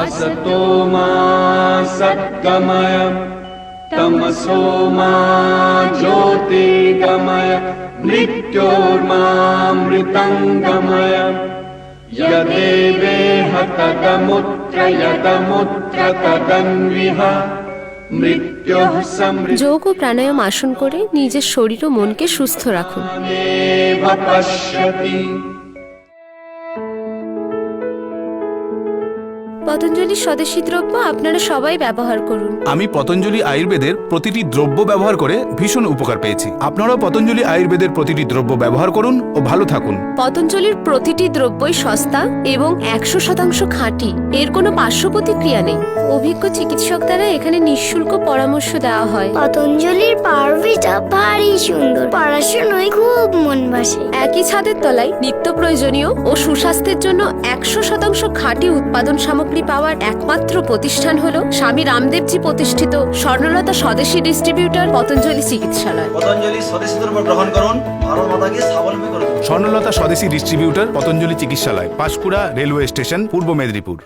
असतो मा सद्गमय तमसो मा ज्योतिर्गमय मृत्योर्मामृतङ्गमय यदेवेह तदमुत्र तदन्विह মৃত্যুঃ সমৃদ্ধ। যোগ ও প্রাণায়াম আসন করে নিজের শরীর ও মনকে সুস্থ রাখুন। পতঞ্জলির স্বদেশী দ্রব্য আপনারা সবাই ব্যবহার করুন। আমি পতঞ্জলি আয়ুর্বেদের প্রতিটি দ্রব্য ব্যবহার করে ভীষণ উপকার পেয়েছি। আপনারাও পতঞ্জলি আয়ুর্বেদের প্রতিটি দ্রব্য ব্যবহার করুন ও ভালো থাকুন। পতঞ্জলির প্রতিটি দ্রব্যই সস্তা এবং 100% খাঁটি। এর কোনো পার্শ্ব প্রতিক্রিয়া নেই। অভিজ্ঞ চিকিৎসক দ্বারা এখানে নিঃশুল্ক পরামর্শ দেওয়া হয়। পতঞ্জলির পাউরুটিটা ভারী সুন্দর, পড়াশোনায় খুব মন বসে। একই ছাদের তলায় নিত্য প্রয়োজনীয় ও সুস্বাস্থ্যের জন্য 100% খাঁটি উৎপাদন সামগ্রী পাওয়ার একমাত্র প্রতিষ্ঠান হলো স্বামী রামদেবজি প্রতিষ্ঠিত স্বর্ণলতা স্বদেশী ডিস্ট্রিবিউটর পতঞ্জলি চিকিৎসালয়। পতঞ্জলি স্বদেশী দ্রব্য গ্রহণ করুন, ভারত মাতাকে স্বাবলম্বী করুন। স্বর্ণলতা স্বদেশী ডিস্ট্রিবিউটর পতঞ্জলি চিকিৎসালয়, পাঁশকুড়া রেলওয়ে স্টেশন, পূর্ব মেদিনীপুর।